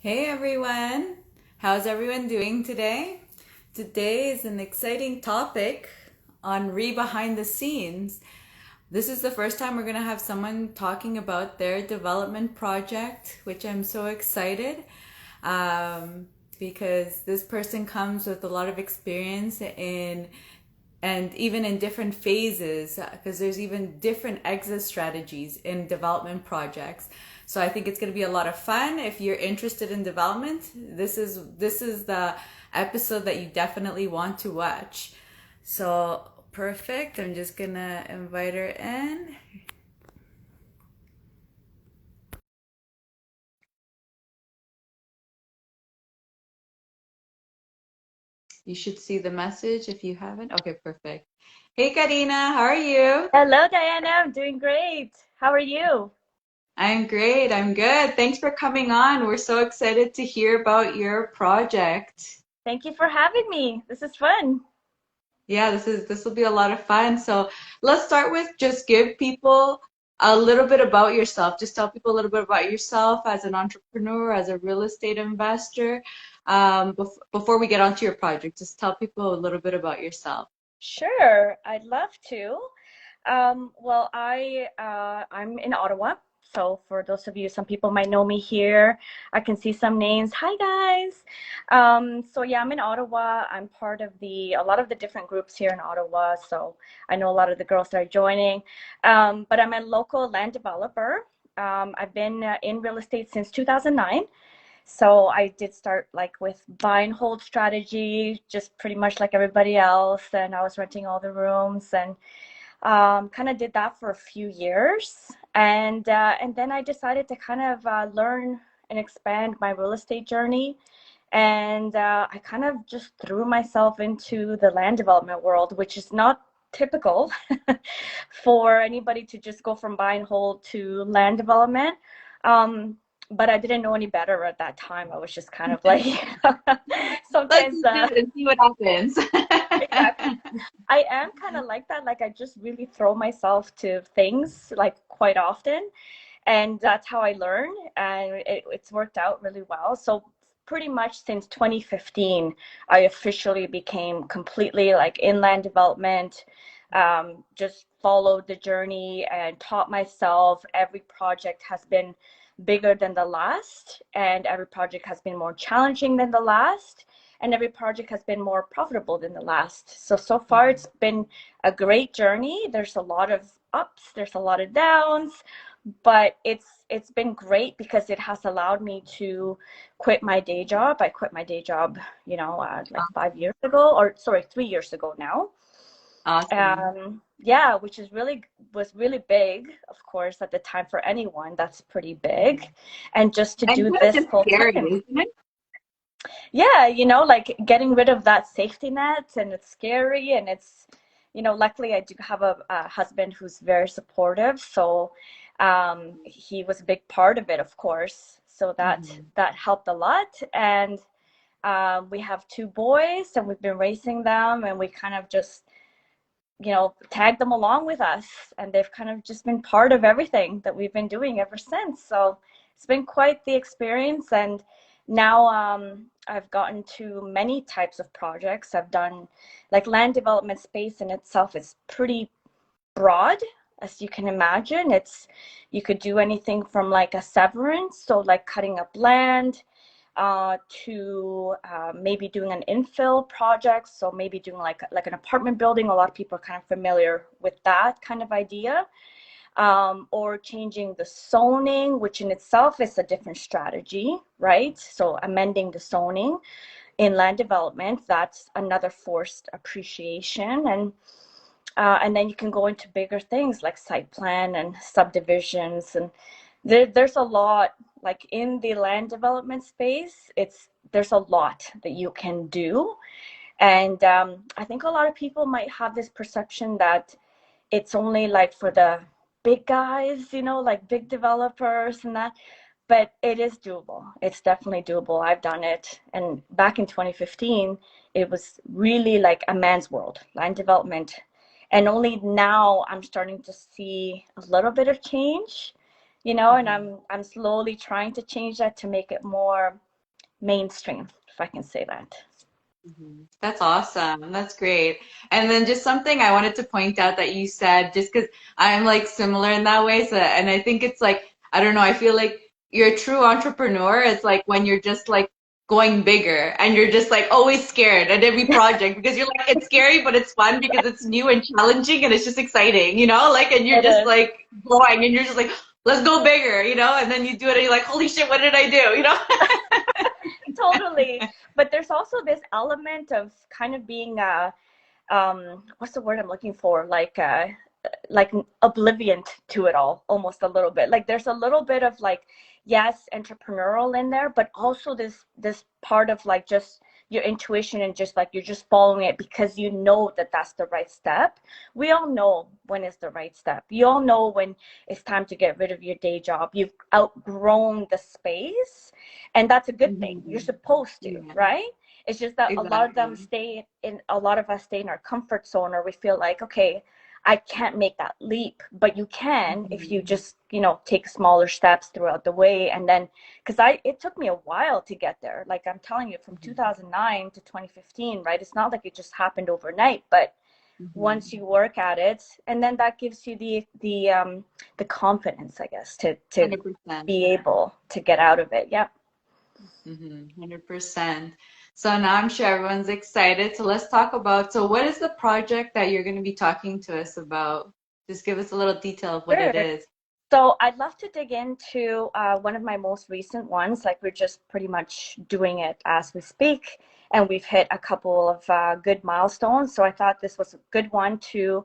Hey everyone! How's everyone doing today? Today is an exciting topic on behind the scenes. This is the first time we're going to have someone talking about their development project, which I'm so excited um, because this person comes with a lot of experience in and even in different phases, because there's even different exit strategies in development projects. So I think it's going to be a lot of fun. If you're interested in development, this is the episode that you definitely want to watch. So perfect. I'm just gonna invite her in. You should see the message if you haven't. Okay, perfect. Hey Karina, how are you? Hello, Diana. I'm doing great. How are you? I'm great. I'm good. Thanks for coming on. We're so excited to hear about your project. Thank you for having me. This is fun. Yeah, this will be a lot of fun. So let's start with just give people a little bit about yourself. Just tell people a little bit about yourself as an entrepreneur, as a real estate investor. Before we get onto your project, just tell people a little bit about yourself. Sure, I'd love to. I'm in Ottawa. So for those of you, some people might know me here. I can see some names. Hi, guys. I'm in Ottawa. I'm part of a lot of the different groups here in Ottawa. So I know a lot of the girls that are joining. But I'm a local land developer. I've been in real estate since 2009. So I did start like with buy and hold strategy, just pretty much like everybody else. And I was renting all the rooms and kind of did that for a few years. And then I decided to kind of learn and expand my real estate journey. And I kind of just threw myself into the land development world, which is not typical for anybody to just go from buy and hold to land development. Um, but I didn't know any better at that time. I was just kind of like, Let's sometimes, just do it and see what happens. exactly. I am kind of like that. Like, I just really throw myself to things like quite often. And that's how I learn. And it's worked out really well. So, pretty much since 2015, I officially became completely like inland development. Just followed the journey and taught myself. Every project has been bigger than the last, and every project has been more challenging than the last, and every project has been more profitable than the last. So far, it's been a great journey. There's a lot of ups, there's a lot of downs, but it's been great because it has allowed me to quit my day job. I quit my day job, like 5 years ago, or sorry, 3 years ago now. Awesome. Yeah, which is really was really big, of course, at the time for anyone. That's pretty big, and just to And do kind of this just full scary, time. isn't it? Yeah, like getting rid of that safety net, and it's scary, and luckily I do have a husband who's very supportive, so he was a big part of it, of course. So Mhm. that helped a lot, and we have two boys, and we've been raising them, and we kind of just tag them along with us, and they've kind of just been part of everything that we've been doing ever since. So it's been quite the experience, and now I've gotten to many types of projects. I've done like land development space in itself is pretty broad, as you can imagine. You could do anything from like a severance, so like cutting up land, to maybe doing an infill project. So maybe doing like an apartment building. A lot of people are kind of familiar with that kind of idea. Or changing the zoning, which in itself is a different strategy, right? So amending the zoning in land development, that's another forced appreciation. And then you can go into bigger things like site plan and subdivisions, and there's a lot like in the land development space. There's a lot that you can do, and I think a lot of people might have this perception that it's only like for the big guys, like big developers and that. But it is doable. It's definitely doable. I've done it, and back in 2015, it was really like a man's world, land development. And only now I'm starting to see a little bit of change, and Mhm. I'm slowly trying to change that to make it more. mainstream, if I can say that. That's awesome. That's great. And then just something I wanted to point out that you said, just because I'm like similar in that way. So, and I think it's like, I don't know, I feel like you're a true entrepreneur. It's like when you're just like going bigger and you're just like always scared at every project because you're like, it's scary, but it's fun because it's new and challenging and it's just exciting, you know? Like, and you're It just is. like going and you're just like, let's go bigger, you know? And then you do it and you're like, holy shit, what did I do? You know? Totally. But there's also this element of kind of being what's the word I'm looking for? Like oblivion to it all, almost a little bit. Like there's a little bit of like, yes, entrepreneurial in there, but also this part of like just your intuition and just like you're just following it because you know that that's the right step. We all know when it's the right step. You all know when it's time to get rid of your day job. You've outgrown the space, and that's a good thing. You're Mhm. supposed to, Yeah, right? It's just that exactly. a lot of us stay in our comfort zone, or we feel like, okay, I can't make that leap, but you can if you Mhm. just, take smaller steps throughout the way. And then, because it took me a while to get there. Like I'm telling you, from Mhm. 2009 to 2015, right? It's not like it just happened overnight, but Mhm. once you work at it, and then that gives you the confidence, I guess, to 100%. be able to get out of it. Yep. 100%. So now I'm sure everyone's excited. So let's talk about, so what is the project that you're going to be talking to us about? Just give us a little detail of what it Sure. is. So I'd love to dig into one of my most recent ones. Like we're just pretty much doing it as we speak, and we've hit a couple of good milestones. So I thought this was a good one to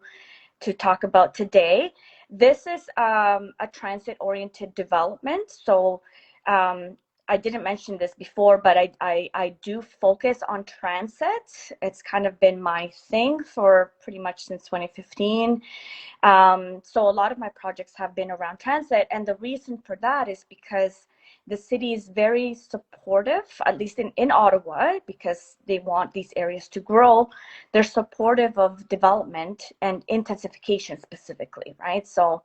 talk about today. This is a transit-oriented development. So um, I didn't mention this before, but I do focus on transit. It's kind of been my thing for pretty much since 2015. So a lot of my projects have been around transit, and the reason for that is because the city is very supportive, at least in Ottawa, because they want these areas to grow. They're supportive of development and intensification specifically, right? So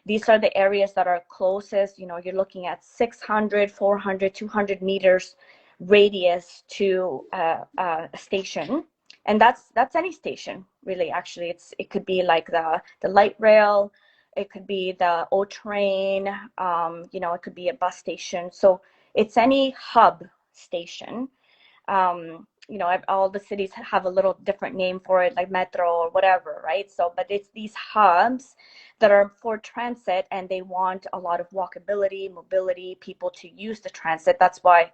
these are the areas that are closest. You're looking at 600, 400, 200 meters radius to a station, and that's any station really. Actually, it could be like the light rail, it could be the O train, it could be a bus station. So it's any hub station. All the cities have a little different name for it, like metro or whatever, right? So but it's these hubs that are for transit, and they want a lot of walkability, mobility, people to use the transit. That's why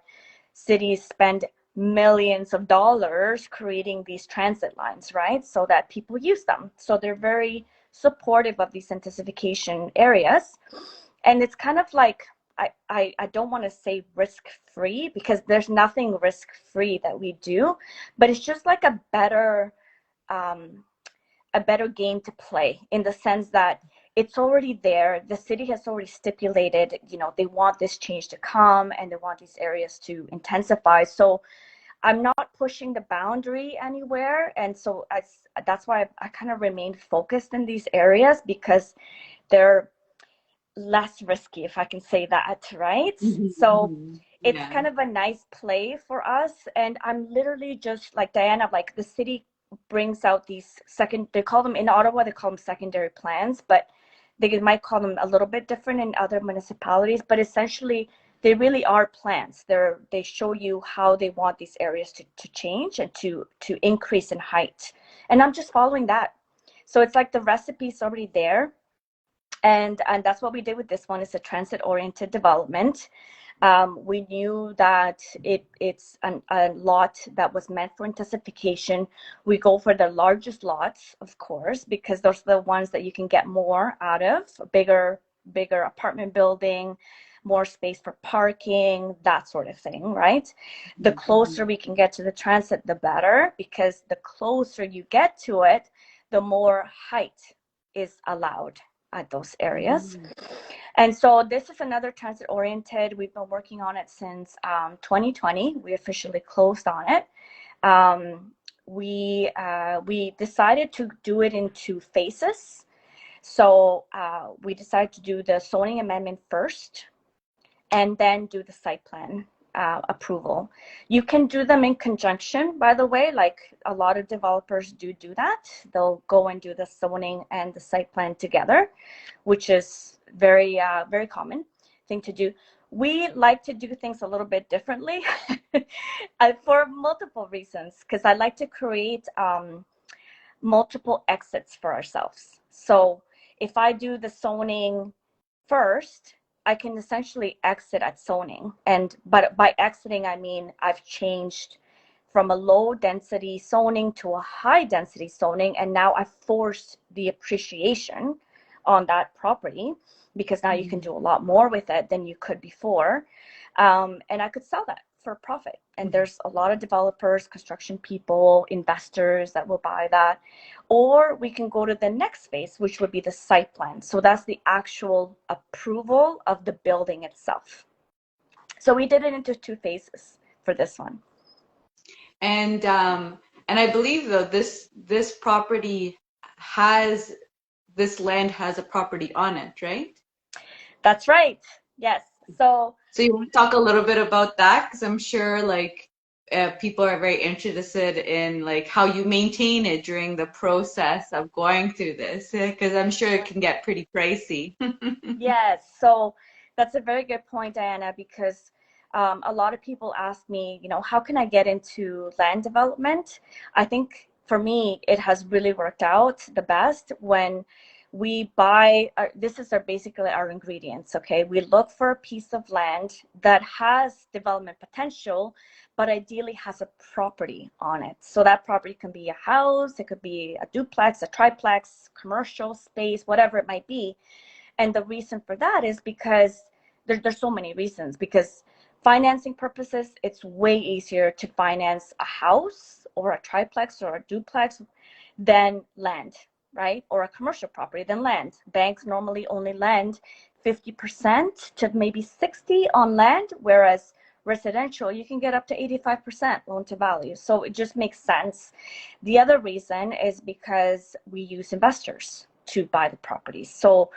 cities spend millions of dollars creating these transit lines, right? So that people use them. So they're very supportive of these intensification areas. And it's kind of like, I don't want to say risk free, because there's nothing risk free that we do, but it's just like um, a better game to play, in the sense that it's already there. The city has already stipulated, they want this change to come and they want these areas to intensify. So I'm not pushing the boundary anywhere. And so that's why I kind of remain focused in these areas, because they're less risky, if I can say that, right? So Mhm. it's Yeah. kind of a nice play for us. And I'm literally just like Diana, like the city brings out these they call them in Ottawa, they call them secondary plans, but they might call them a little bit different in other municipalities. But essentially, they really are plans. They show you how they want these areas to change and to increase in height. And I'm just following that. So it's like the recipe's already there, and that's what we did with this one. Is a transit oriented development. We knew that it's a lot that was meant for intensification. We go for the largest lots, of course, because those are the ones that you can get more out of. A bigger apartment building, more space for parking, that sort of thing, right? The closer we can get to the transit, the better, because the closer you get to it, the more height is allowed at those areas. Mhm. And so this is another transit oriented. We've been working on it since 2020. We officially closed on it. Um, we decided to do it in two phases. So we decided to do the zoning amendment first, and then do the site plan approval. You can do them in conjunction, by the way, like a lot of developers do that. They'll go and do the zoning and the site plan together, which is very, very common thing to do. We like to do things a little bit differently for multiple reasons, because I like to create multiple exits for ourselves. So if I do the zoning first, I can essentially exit at zoning. But by exiting, I mean I've changed from a low density zoning to a high density zoning, and now I've forced the appreciation on that property, because now you can do a lot more with it than you could before. And I could sell that for profit. And there's a lot of developers, construction people, investors that will buy that. Or we can go to the next phase, which would be the site plan. So that's the actual approval of the building itself. So we did it into 2 phases for this one. And I believe though this property has, this land has a property on it, right? That's right. Yes. So you want to talk a little bit about that? Because I'm sure like people are very interested in like how you maintain it during the process of going through this, because I'm sure it can get pretty pricey. yes. So that's a very good point, Diana, because a lot of people ask me, how can I get into land development? I think for me, it has really worked out the best when we buy, this is basically our ingredients, okay? We look for a piece of land that has development potential, but ideally has a property on it. So that property can be a house, it could be a duplex, a triplex, commercial space, whatever it might be. And the reason for that is because there's so many reasons. Because financing purposes, it's way easier to finance a house or a triplex or a duplex than land, right? Or a commercial property than land. Banks normally only lend 50% to maybe 60% on land, whereas residential, you can get up to 85% loan to value. So it just makes sense. The other reason is because we use investors to buy the properties. So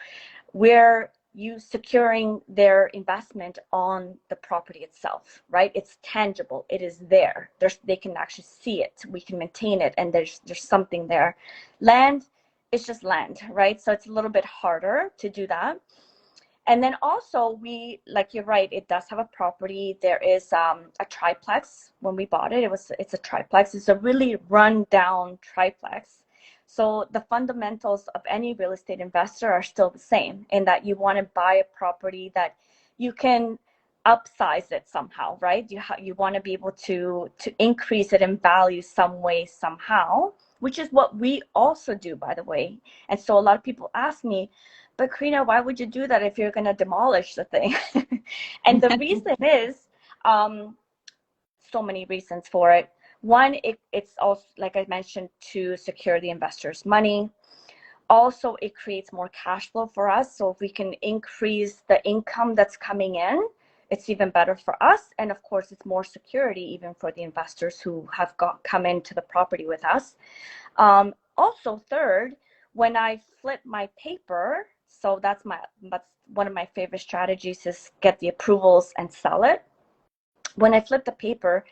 we're securing their investment on the property itself, right? It's tangible. It is there. They can actually see it. We can maintain it, and there's something there. Land, it's just land, right? So it's a little bit harder to do that. And then also like you're right, it does have a property. There is a triplex. When we bought it, it's a triplex. It's a really run down triplex. So the fundamentals of any real estate investor are still the same, in that you want to buy a property that you can upsize it somehow, right? You want to be able to increase it in value some way, somehow, which is what we also do, by the way. And so a lot of people ask me, but Carina, why would you do that if you're going to demolish the thing? And the reason is so many reasons for it. One, it's also, like I mentioned, to secure the investors' money. Also, it creates more cash flow for us. So if we can increase the income that's coming in, it's even better for us. And of course, it's more security even for the investors who have come into the property with us. Also, third, when I flip my paper, so that's one of my favorite strategies, is get the approvals and sell it. When I flip the paper,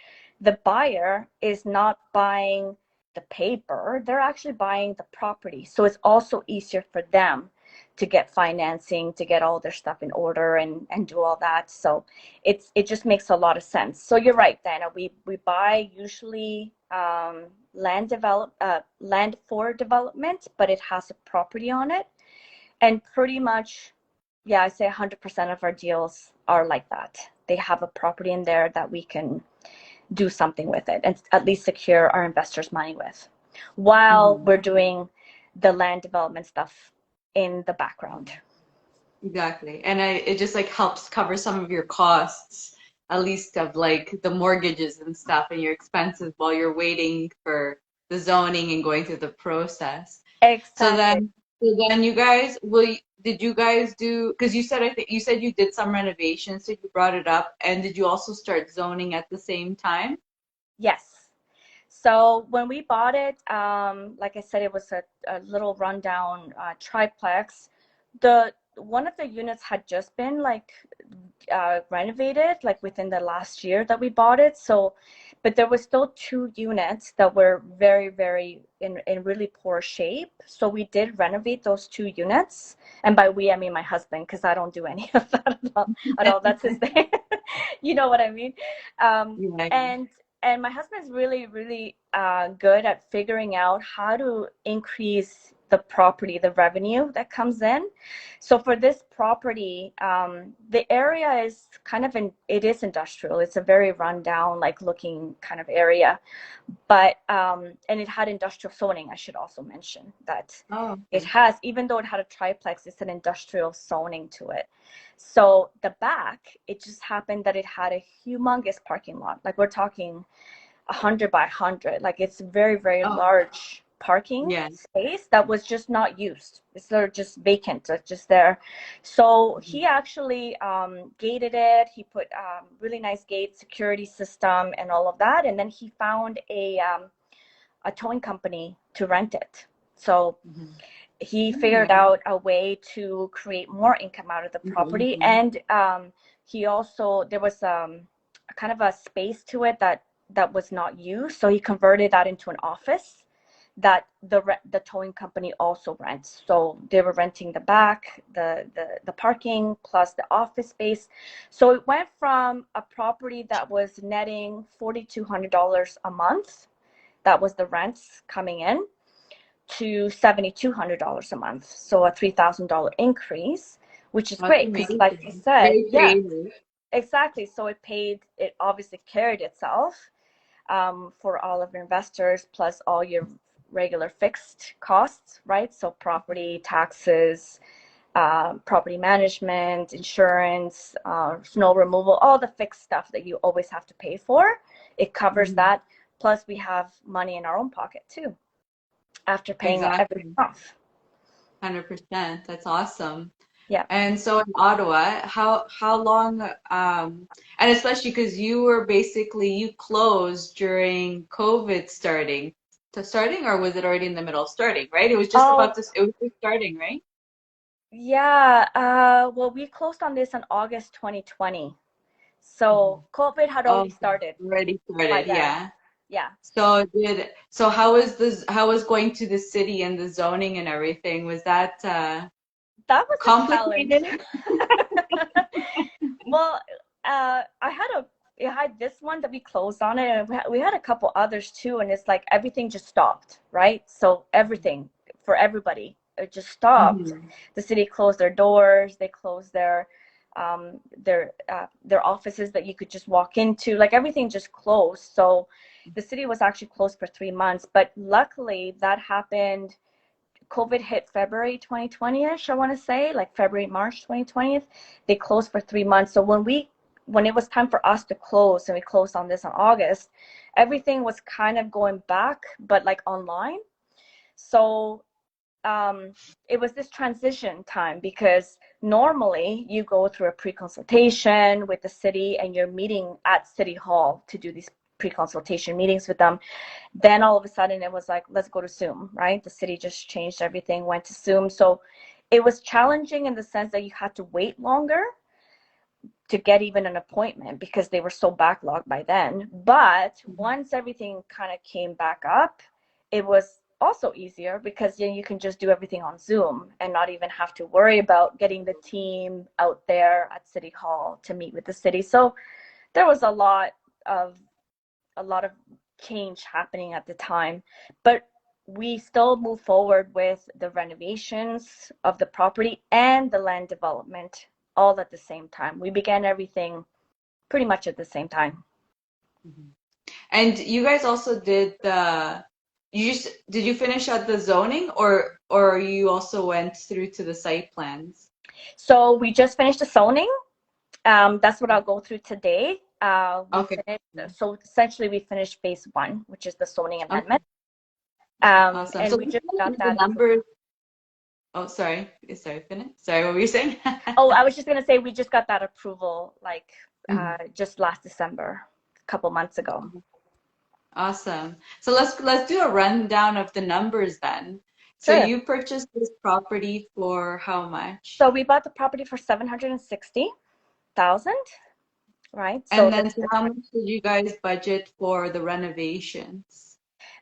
the buyer is not buying the paper, they're actually buying the property. So it's also easier for them to get financing, to get all their stuff in order and do all that. So it just makes a lot of sense. So you're right, Dana. We buy usually land for development, but it has a property on it. And pretty much, yeah, I say 100% of our deals are like that. They have a property in there that we can do something with it and at least secure our investors' money with, while we're doing the land development stuff in the background. Exactly. And it just like helps cover some of your costs, at least of like the mortgages and stuff and your expenses while you're waiting for the zoning and going through the process. Exactly. So then did you guys do, because I think you said you did some renovations, so you brought it up, and did you also start zoning at the same time? Yes. So when we bought it, like I said, it was a little rundown triplex. one of the units had just been like renovated like within the last year that we bought it. So, but there was still two units that were very, very in really poor shape. So we did renovate those two units. And by we, I mean my husband, because I don't do any of that at all. That's his thing. You know what I mean? Yeah. And my husband's really, really good at figuring out how to increase the property, the revenue that comes in. So for this property, the area is kind of it is industrial. It's a very rundown, like looking kind of area, but and it had industrial zoning. I should also mention that it has, even though it had a triplex, it's an industrial zoning to it. So the back, it just happened that it had a humongous parking lot. Like we're talking 100 by 100. Like it's very, very large parking space that was just not used. It's sort of just vacant, it's just there. So he actually gated it. He put really nice gate security system and all of that. And then he found a towing company to rent it. So he figured out a way to create more income out of the property. And he also, there was kind of a space to it that was not used. So he converted that into an office that the towing company also rents. So they were renting the back, the parking, plus the office space. So it went from a property that was netting $4,200 a month, that was the rents coming in, to $7,200 a month. So a $3,000 increase, which is great because, like you said, exactly. So it obviously carried itself for all of your investors, plus all your regular fixed costs, right? So property taxes, property management, insurance, snow removal, all the fixed stuff that you always have to pay for. It covers that. Plus we have money in our own pocket too, after paying everything off. 100%. That's awesome. Yeah. And so in Ottawa, how long, and especially because you closed during COVID starting, or was it already in the middle of starting, right? It was just it was just starting, right? Yeah. Well, we closed on this in August 2020. So COVID had already started. Already started, yeah. Yeah. So how was going to the city and the zoning and everything? Was that that was complicated? A challenge. Well, I had this one that we closed on it, and we had a couple others too, and it's like everything just stopped, right? So everything for everybody, it just stopped. The city closed their doors, they closed their offices that you could just walk into, like everything just closed. So the city was actually closed for 3 months, but luckily that happened. COVID hit February 2020-ish, I want to say, like February, March 2020. They closed for 3 months. So when it was time for us to close, and we closed on this in August, everything was kind of going back, but like online. So it was this transition time, because normally you go through a pre-consultation with the city and you're meeting at City Hall to do these pre-consultation meetings with them. Then all of a sudden it was like, let's go to Zoom, right? The city just changed everything, went to Zoom. So it was challenging in the sense that you had to wait longer to get even an appointment because they were so backlogged by then. But once everything kind of came back up, it was also easier because then you can just do everything on Zoom and not even have to worry about getting the team out there at City Hall to meet with the city. So there was a lot of change happening at the time, but we still move forward with the renovations of the property and the land development all at the same time. We began everything pretty much at the same time. And you guys also did did you finish at the zoning, or you also went through to the site plans? So we just finished the zoning. That's what I'll go through today. So essentially we finished phase 1, which is the zoning amendment. Awesome. And So we just got that. Numbers. Oh, sorry. Finish. Sorry, what were you saying? Oh, I was just gonna say we just got that approval like just last December, a couple months ago. Awesome. So let's do a rundown of the numbers then. So Sure. you purchased this property for how much? So we bought the property for 760,000, right? So And then there's so how much did you guys budget for the renovations?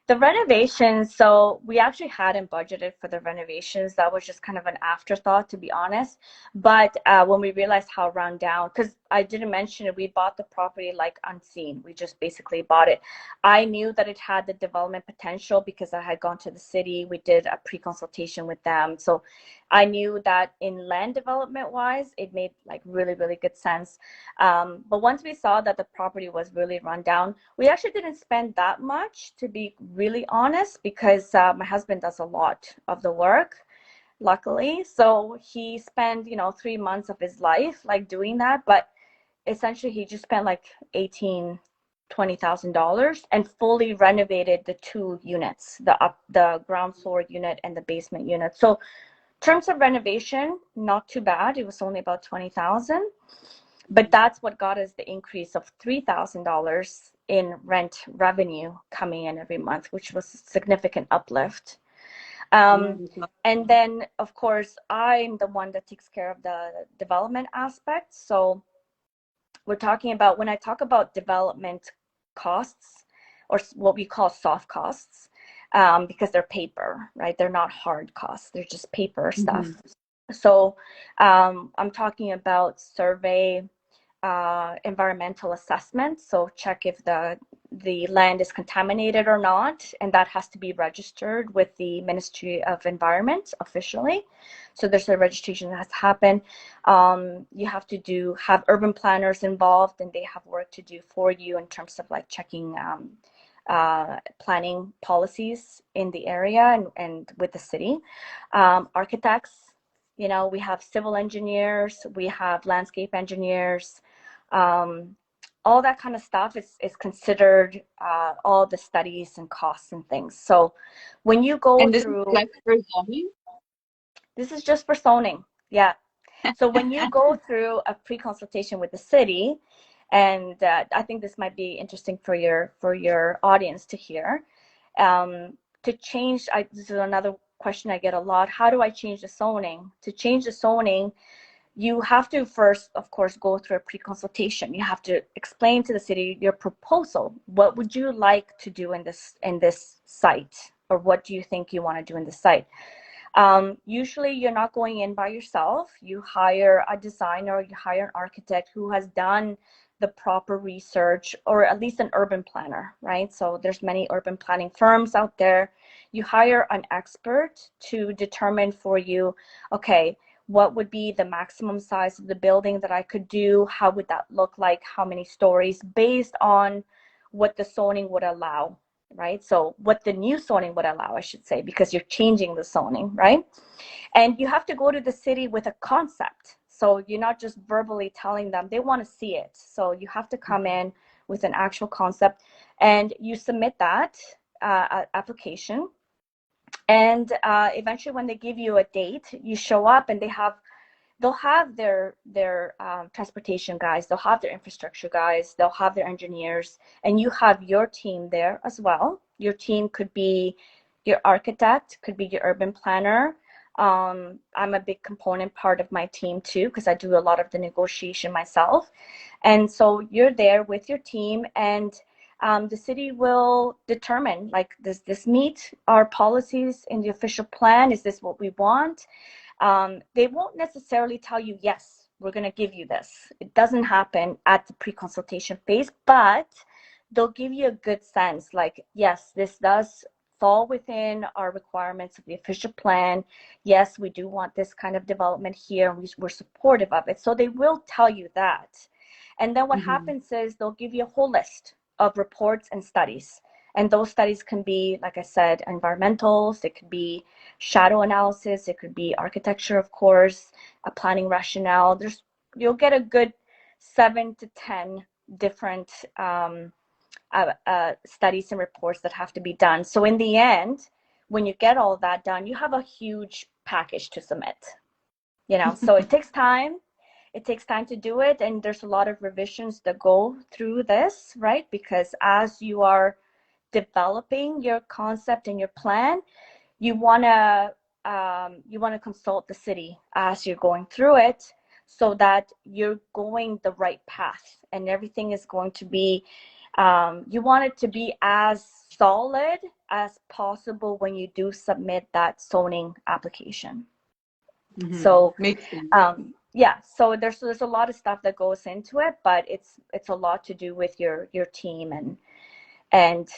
the renovations. So we actually hadn't budgeted for the renovations. That was just kind of an afterthought, to be honest. But when we realized how run down, because I didn't mention it, we bought the property like unseen. We just basically bought it. I knew that it had the development potential because I had gone to the city. We did a pre-consultation with them. So I knew that in land development wise, it made like really, really good sense. But once we saw that the property was really run down, we actually didn't spend that much, to be really honest, because my husband does a lot of the work, luckily. So he spent, 3 months of his life like doing that. But essentially, he just spent like $20,000 and fully renovated the two units, the ground floor unit and the basement unit. So in terms of renovation, not too bad. It was only about 20,000. But that's what got us the increase of $3,000 in rent revenue coming in every month, which was a significant uplift. And then, of course, I'm the one that takes care of the development aspect. So we're talking about, when I talk about development costs, or what we call soft costs, because they're paper, right? They're not hard costs. They're just paper stuff. So I'm talking about survey, environmental assessment. So check if the land is contaminated or not, and that has to be registered with the Ministry of Environment officially. So there's a registration that has to happen. You have to have urban planners involved, and they have work to do for you in terms of like checking planning policies in the area and with the city. Architects, we have civil engineers, we have landscape engineers. All that kind of stuff is considered, all the studies and costs and things. So when you go And this through, is like for zoning? this is just for zoning, yeah. So when you go through a pre-consultation with the city, and I think this might be interesting for your audience to hear, to change. This is another question I get a lot. How do I change the zoning? To change the zoning, you have to first, of course, go through a pre-consultation. You have to explain to the city your proposal. What would you like to do in this site, or what do you think you want to do in this site? Usually, you're not going in by yourself. You hire a designer, you hire an architect who has done the proper research, or at least an urban planner, right? So there's many urban planning firms out there. You hire an expert to determine for you, okay, what would be the maximum size of the building that I could do? How would that look like? How many stories, based on what the zoning would allow, right? So what the new zoning would allow, I should say, because you're changing the zoning, right? And you have to go to the city with a concept. So you're not just verbally telling them, they want to see it. So you have to come in with an actual concept, and you submit that application. And eventually, when they give you a date, you show up, and they'll have their transportation guys, they'll have their infrastructure guys, they'll have their engineers, and you have your team there as well. Your team could be your architect, could be your urban planner. I'm a big component part of my team too, because I do a lot of the negotiation myself. And so you're there with your team, and the city will determine, like, does this meet our policies in the official plan? Is this what we want? They won't necessarily tell you, yes, we're going to give you this. It doesn't happen at the pre-consultation phase, but they'll give you a good sense, like, yes, this does fall within our requirements of the official plan. Yes, we do want this kind of development here, and we're supportive of it. So they will tell you that. And then what happens is they'll give you a whole list of reports and studies. And those studies can be, like I said, environmentals, it could be shadow analysis, it could be architecture, of course, a planning rationale. You'll get a good 7 to 10 different studies and reports that have to be done. So in the end, when you get all that done, you have a huge package to submit. So it takes time. It takes time to do it, and there's a lot of revisions that go through this, right? Because as you are developing your concept and your plan, you want to consult the city as you're going through it, so that you're going the right path and everything is going to be, you want it to be as solid as possible when you do submit that zoning application. So Makes sense. yeah, so there's a lot of stuff that goes into it, but it's a lot to do with your team and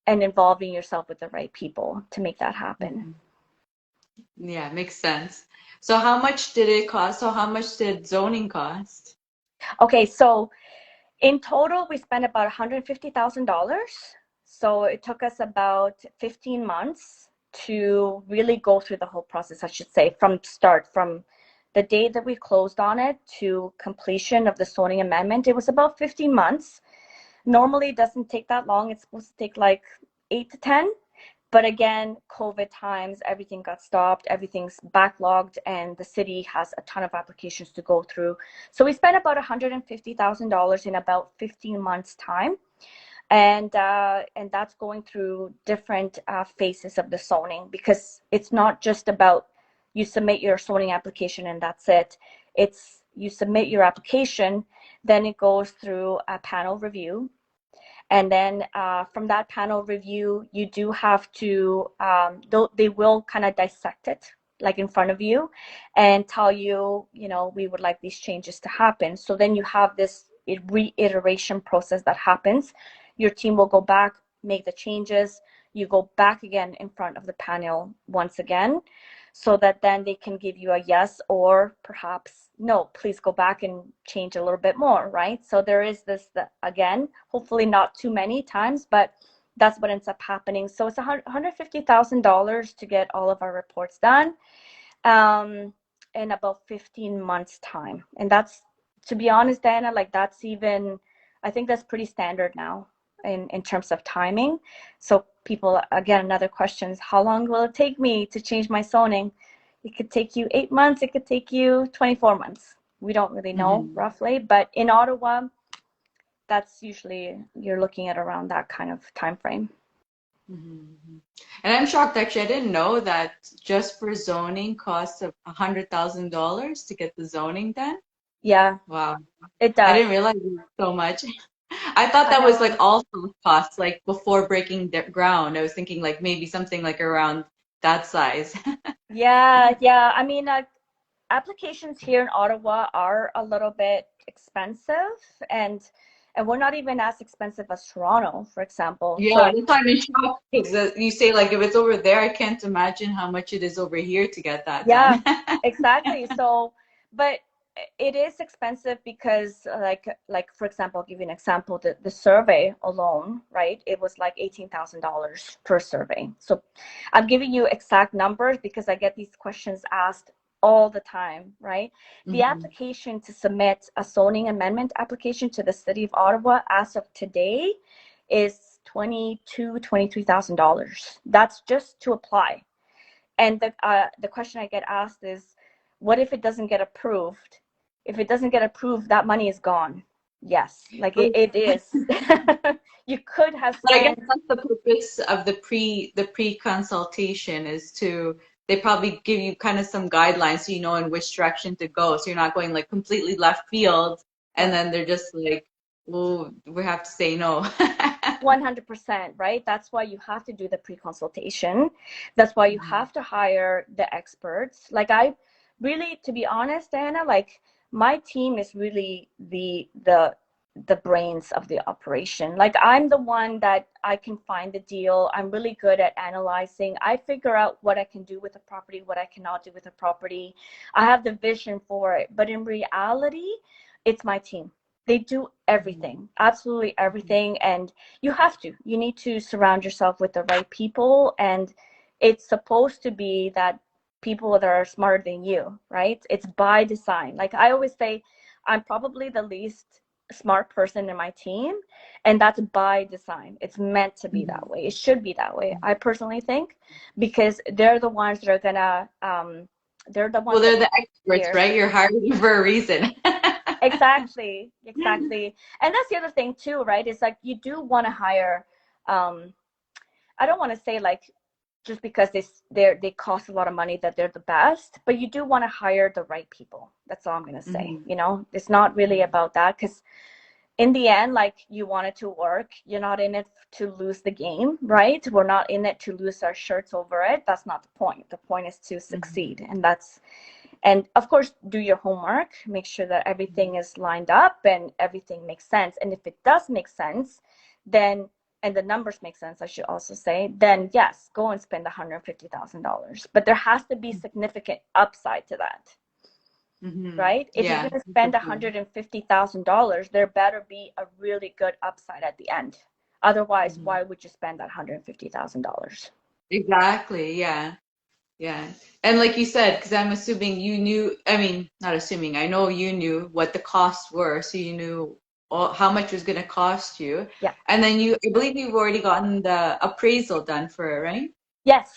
involving yourself with the right people to make that happen. Yeah, makes sense. So how much did it cost? So how much did zoning cost? Okay, so in total, we spent about $150,000. So it took us about 15 months to really go through the whole process, I should say, from start, from the day that we closed on it to completion of the zoning amendment. It was about 15 months. Normally, it doesn't take that long. It's supposed to take like 8 to 10. But again, COVID times, everything got stopped, everything's backlogged, and the city has a ton of applications to go through. So we spent about $150,000 in about 15 months' time. And that's going through different phases of the zoning, because it's not just about you submit your zoning application and that's it. It's you submit your application, then it goes through a panel review. And then from that panel review, you do have to, they will kind of dissect it like in front of you and tell you, we would like these changes to happen. So then you have this reiteration process that happens. Your team will go back, make the changes. You go back again in front of the panel once again, so that then they can give you a yes or perhaps no, please go back and change a little bit more, right? So there is this, again, hopefully not too many times, but that's what ends up happening. So it's $150,000 to get all of our reports done in about 15 months time. And that's, to be honest, Diana, like that's even, I think that's pretty standard now in terms of timing. So people, again, another question is, how long will it take me to change my zoning? It could take you 8 months. It could take you 24 months. We don't really know roughly, but in Ottawa, that's usually, you're looking at around that kind of time frame. And I'm shocked, actually. I didn't know that just for zoning costs of $100,000 to get the zoning done. Yeah, Wow. it I does. didn't realize it was so much. I thought I that was like know. all soft costs, like before breaking the ground. I was thinking like maybe something like around that size. Yeah, yeah. I mean, applications here in Ottawa are a little bit expensive, and we're not even as expensive as Toronto, for example. Yeah, So that's why I'm in shock. Because you say like if it's over there, I can't imagine how much it is over here to get that yeah, done. exactly. So, but it is expensive because, like for example, I'll give you an example. The survey alone, right? It was like $18,000 per survey. So, I'm giving you exact numbers because I get these questions asked all the time, right? The application to submit a zoning amendment application to the city of Ottawa as of today is $23,000. That's just to apply. And the question I get asked is, what if it doesn't get approved? If it doesn't get approved, that money is gone. Yes, like it is. You could have But I guess spent. that's the purpose of the pre-consultation is to they probably give you kind of some guidelines so you know in which direction to go. So you're not going like completely left field and Yeah, then they're just like, well, we have to say no. 100%, right? That's why you have to do the pre-consultation. That's why you have to hire the experts. Like, I really, to be honest, Anna, like my team is really the brains of the operation. Like, I'm the one that I can find the deal. I'm really good at analyzing. I figure out what I can do with a property, what I cannot do with a property. I have the vision for it. But in reality, it's my team. They do everything, absolutely everything. And you need to surround yourself with the right people. And it's supposed to be that people that are smarter than you, right? It's by design. Like I always say, I'm probably the least smart person in my team, and that's by design. It's meant to be that way. It should be that way, I personally think, because they're the ones that are gonna they're the Well, ones they're that the make it experts, clear. right? You're hiring for a reason. Exactly, exactly. And that's the other thing too, right? It's like you do want to hire, I don't want to say like just because they cost a lot of money, that they're the best. But you do want to hire the right people. That's all I'm gonna say. Mm-hmm. You know, it's not really about that, because in the end, like, you want it to work. You're not in it to lose the game, right? We're not in it to lose our shirts over it. That's not the point. The point is to succeed. And of course, do your homework, make sure that everything is lined up and everything makes sense. And if it does make sense, then, and the numbers make sense, I should also say, then yes, go and spend $150,000. But there has to be significant upside to that. Mm-hmm. Right? If you're Yeah. going to spend $150,000, there better be a really good upside at the end. Otherwise, Mm-hmm. why would you spend that $150,000? Exactly. Yeah. Yeah. And like you said, because I'm assuming you knew, I mean, not assuming, I know you knew what the costs were. So you knew how much was going to cost you. Yeah. And then I believe you've already gotten the appraisal done for it, right? Yes.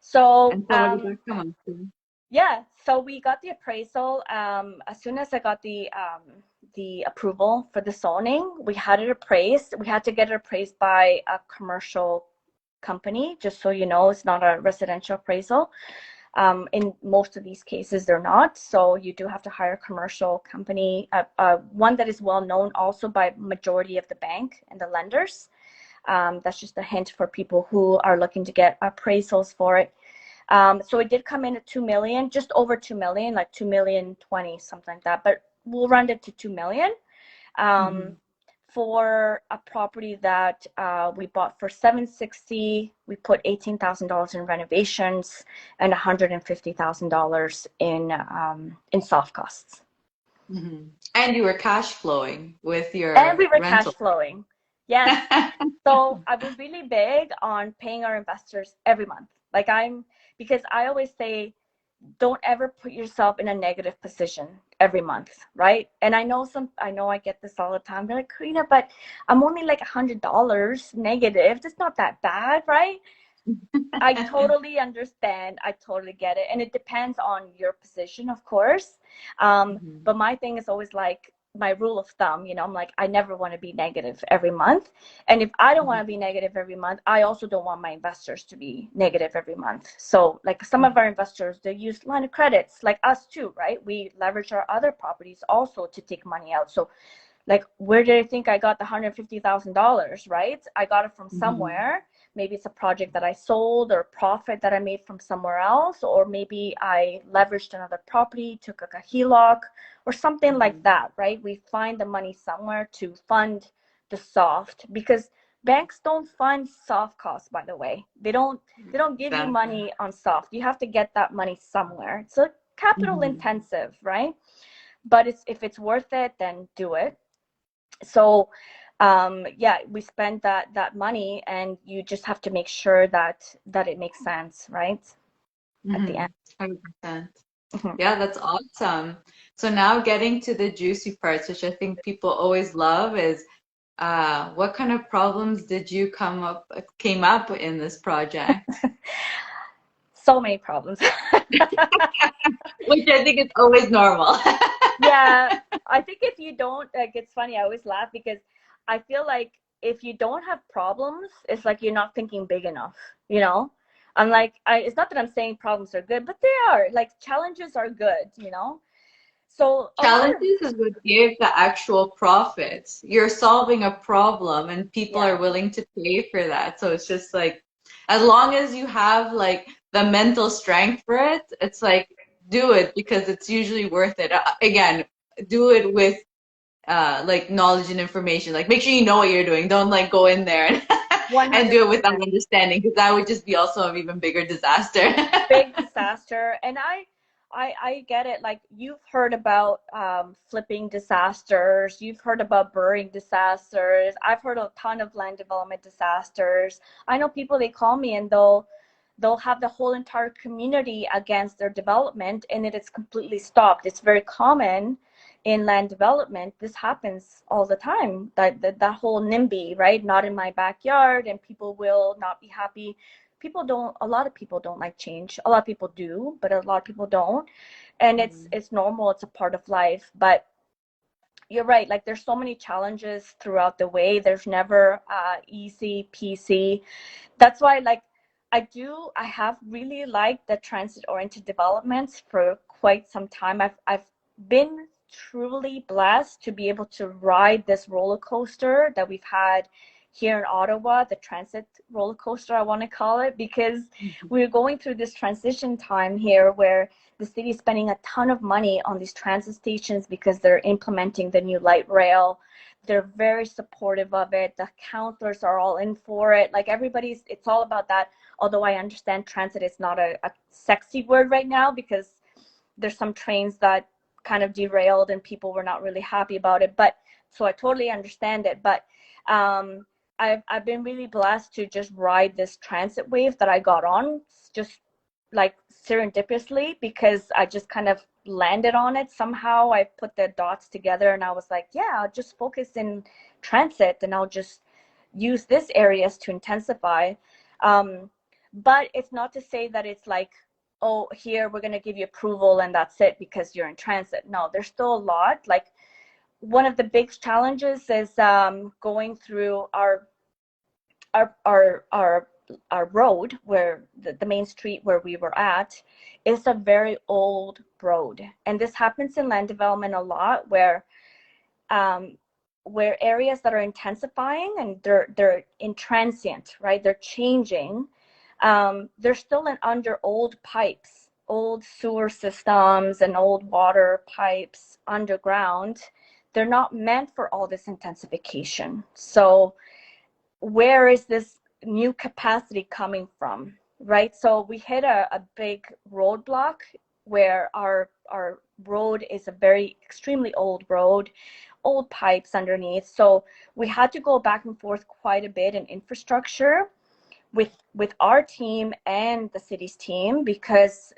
So, And so what did that come up to? yeah, so we got the appraisal. As soon as I got the approval for the zoning, we had it appraised. We had to get it appraised by a commercial company, just so you know, it's not a residential appraisal. In most of these cases, they're not. So you do have to hire a commercial company, one that is well known also by majority of the bank and the lenders. That's just a hint for people who are looking to get appraisals for it. So it did come in at 2 million, just over 2 million, like 2,020,000, something like that. But we'll run it to 2 million. Mm-hmm. For a property that we bought for 760, we put $18,000 in renovations and $150,000 in soft costs. Mm-hmm. And you were cash flowing with And your we were cash rental. flowing. Yes. So I was really big on paying our investors every month. Because I always say, don't ever put yourself in a negative position every month, right? And I know I get this all the time. They're like, Karina, but I'm only like $100 negative. That's not that bad, right? I totally understand. I totally get it. And it depends on your position, of course. Mm-hmm. But my thing is always like my rule of thumb, I'm like, I never want to be negative every month. And if I don't want to be negative every month, I also don't want my investors to be negative every month. So like some of our investors, they use line of credits like us too, right? We leverage our other properties also to take money out. So like, where did I think I got the $150,000, right? I got it from Mm-hmm. somewhere. Maybe it's a project that I sold or profit that I made from somewhere else, or maybe I leveraged another property, took a HELOC or something like Mm-hmm. that, right? We find the money somewhere to fund the soft, because banks don't fund soft costs, by the way. They don't give you Exactly. money on soft. You have to get that money somewhere. It's a capital Mm-hmm. intensive, right? But if it's worth it, then do it. So yeah, we spent that money, and you just have to make sure that it makes sense, right, at the Mm-hmm. end. 100%. Mhm. Yeah, that's awesome. So now getting to the juicy parts, which I think people always love, is what kind of problems did you came up in this project? So many problems. Which I think is always normal. Yeah, I think if you don't, like, it's funny, I always laugh because I feel like if you don't have problems, it's like you're not thinking big enough, you know? I'm like, it's not that I'm saying problems are good, but they are. Like, challenges are good, you know? So a lot of, Challenges is what give the actual profits. You're solving a problem and people yeah. are willing to pay for that. So it's just like, as long as you have like the mental strength for it, it's like, do it because it's usually worth it. Again, do it with like knowledge and information. Like make sure you know what you're doing. Don't like go in there and, and do it without 100%. understanding because that would just be also an even bigger disaster. Big disaster. And I get it. Like, you've heard about flipping disasters, you've heard about burring disasters, I've heard a ton of land development disasters. I know people, they call me and they'll have the whole entire community against their development, and it is completely stopped. It's very common in land development. This happens all the time, that whole NIMBY, right? Not in my backyard, and people will not be happy. A lot of people don't like change. A lot of people do, but a lot of people don't. And it's normal, it's a part of life. But you're right, like, there's so many challenges throughout the way. There's never easy peasy. That's why, like, I have really liked the transit-oriented developments for quite some time. I've been truly blessed to be able to ride this roller coaster that we've had here in Ottawa, the transit roller coaster, I want to call it, because we're going through this transition time here where the city is spending a ton of money on these transit stations because they're implementing the new light rail. They're very supportive of it. The counselors are all in for it. Like it's all about that. Although I understand transit is not a sexy word right now because there's some trains that kind of derailed and people were not really happy about it. But so I totally understand it. But I've been really blessed to just ride this transit wave that I got on, just like serendipitously, because I just kind of landed on it somehow. I put the dots together and I was like, yeah, I'll just focus in transit and I'll just use this areas to intensify. But it's not to say that it's like, oh, here we're going to give you approval and that's it because you're in transit. No, there's still a lot. Like one of the big challenges is going through our road, where the main street where we were at is a very old road. And this happens in land development a lot, where areas that are intensifying and they're intransient, right? They're changing. They're still under old pipes, old sewer systems and old water pipes underground. They're not meant for all this intensification. So where is this new capacity coming from, right? So we hit a big roadblock where our road is a very extremely old road, old pipes underneath. So we had to go back and forth quite a bit in infrastructure with our team and the city's team, because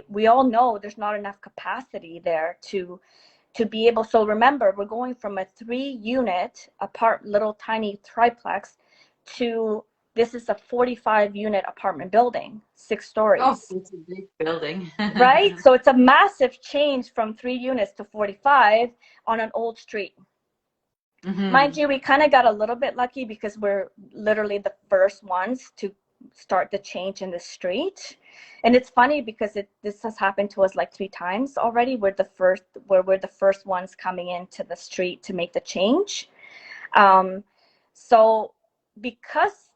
we all know there's not enough capacity there to be able. So remember, we're going from a 3-unit apart little tiny triplex to this is a 45-unit apartment building, 6 stories. Oh, it's a big building. Right? So it's a massive change from 3 units to 45 on an old street. Mind you, we kind of got a little bit lucky because we're literally the first ones to start the change in the street. And it's funny because this has happened to us like 3 times already. We're the first ones coming into the street to make the change. So because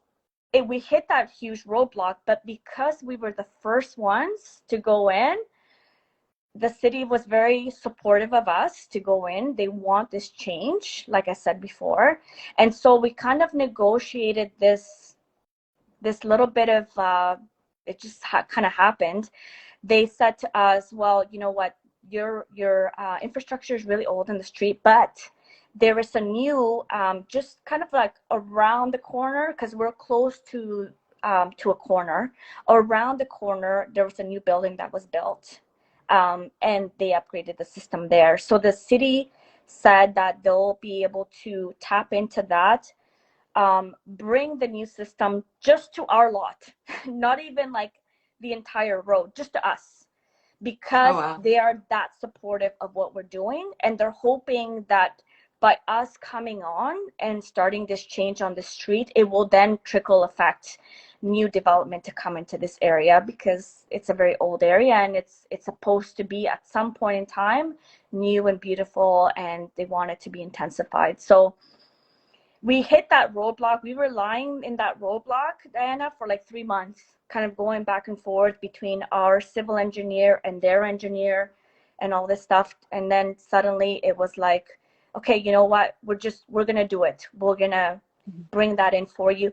we hit that huge roadblock, but because we were the first ones to go in, the city was very supportive of us to go in. They want this change, like I said before. And so we kind of negotiated this little bit of, it just kind of happened. They said to us, well, you know what, your infrastructure is really old in the street, but there is a new, just kind of like around the corner, because we're close to a corner. Around the corner, there was a new building that was built. And they upgraded the system there. So the city said that they'll be able to tap into that, bring the new system just to our lot, not even like the entire road, just to us, because they are that supportive of what we're doing. And they're hoping that by us coming on and starting this change on the street, it will then trickle effect new development to come into this area, because it's a very old area and it's supposed to be at some point in time new and beautiful, and they want it to be intensified. So we hit that roadblock. We were lying in that roadblock, Diana, for like 3 months, kind of going back and forth between our civil engineer and their engineer and all this stuff. And then suddenly it was like, okay, you know what, we're gonna do it. We're gonna bring that in for you.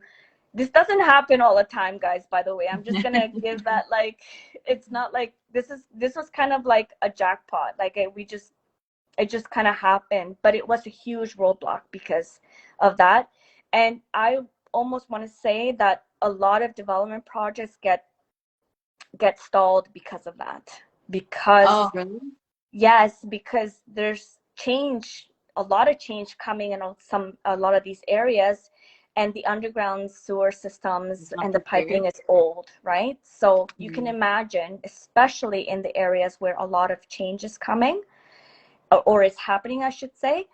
This doesn't happen all the time, guys, by the way. I'm just gonna give that, like, it's not like this was kind of like a jackpot. Like it just kind of happened, but it was a huge roadblock because of that. And I almost want to say that a lot of development projects get stalled because of that. Because really? Yes, because there's change, a lot of change coming in a lot of these areas, and the underground sewer systems and the piping is old, right? So you can imagine, especially in the areas where a lot of change is coming, or is happening, I should say,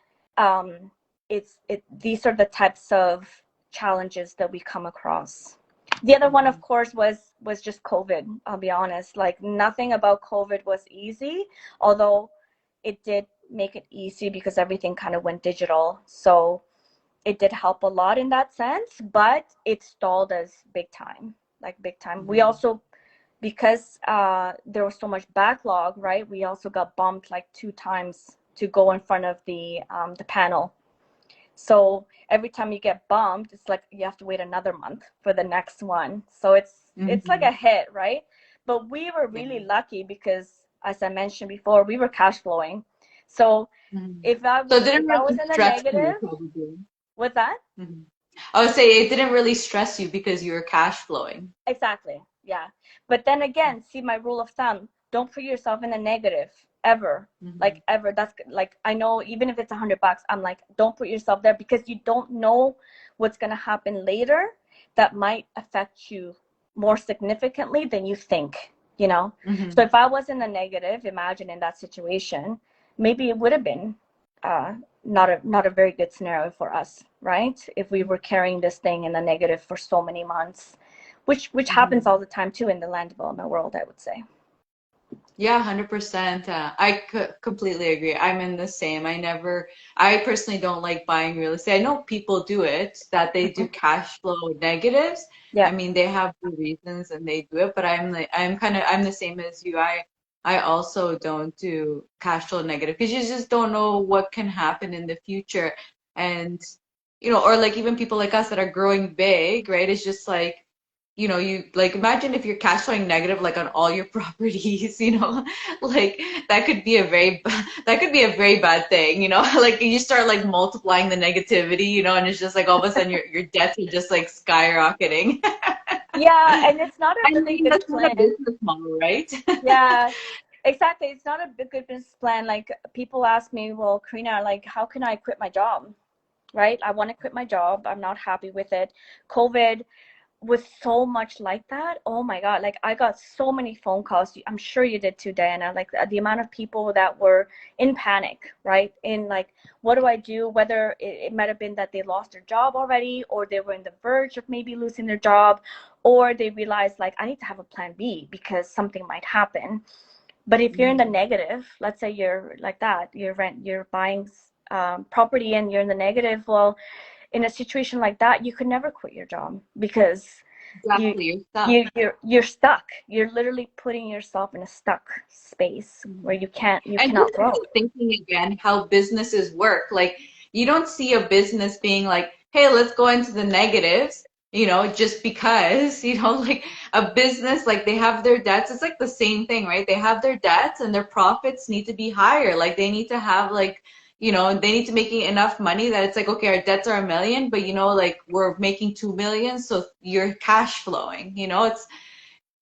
these are the types of challenges that we come across. The other one, of course, was just COVID. I'll be honest. Like nothing about COVID was easy, although it did make it easy because everything kind of went digital. So it did help a lot in that sense, but it stalled us big time, like big time. We also, because there was so much backlog, right? We also got bumped like 2 times to go in front of the panel. So every time you get bumped, it's like you have to wait another month for the next one. So it's like a hit, right? But we were really lucky because, as I mentioned before, we were cash flowing. So if I So it if didn't I really was in the stress you, negative, probably. with that, I would say it didn't really stress you because you were cash flowing. exactly, yeah. But then again, see my rule of thumb: don't put yourself in the negative ever, like ever. That's like, I know even if it's $100, I'm like, don't put yourself there because you don't know what's gonna happen later that might affect you more significantly than you think, you know. So if I was in the negative, imagine in that situation, maybe it would have been uh, not a very good scenario for us, right? If we were carrying this thing in the negative for so many months, which happens all the time too in the land development world, I would say. Yeah, 100%. I completely agree. I'm in the same. I personally don't like buying real estate. I know people do it, that they do cash flow negatives. I Yeah. mean, they have the reasons and they do it, but I'm the same as you. I also don't do cash flow negative because you just don't know what can happen in the future. And, or like even people like us that are growing big, right? It's just like, you like imagine if you're cash flowing negative like on all your properties, like that could be a very bad thing, like you start like multiplying the negativity, and it's just like all of a sudden your debts are just like skyrocketing. Yeah, and it's not a I really mean, good that's not a plan. business model, right? Yeah, exactly. It's not a good business plan. Like people ask me, well, Karina, like how can I quit my job? Right? I want to quit my job. I'm not happy with it. COVID was so much like that. Oh my God. Like I got so many phone calls. I'm sure you did too, Diana. Like the amount of people that were in panic, right? In like, what do I do? Whether it might have been that they lost their job already, or they were in the verge of maybe losing their job, or they realized like, I need to have a plan B because something might happen. But if you're in the negative, let's say you're like that, you're buying property and you're in the negative, well, in a situation like that, you could never quit your job because you Exactly, you're stuck. you're stuck. You're literally putting yourself in a stuck space where you And cannot just grow. thinking again how businesses work. Like you don't see a business being like, hey, let's go into the negatives, just because, like a business, like they have their debts. It's like the same thing, right? They have their debts and their profits need to be higher. Like they need to have like, they need to make enough money that it's like, okay, our debts are 1 million, but like we're making 2 million, so you're cash flowing. It's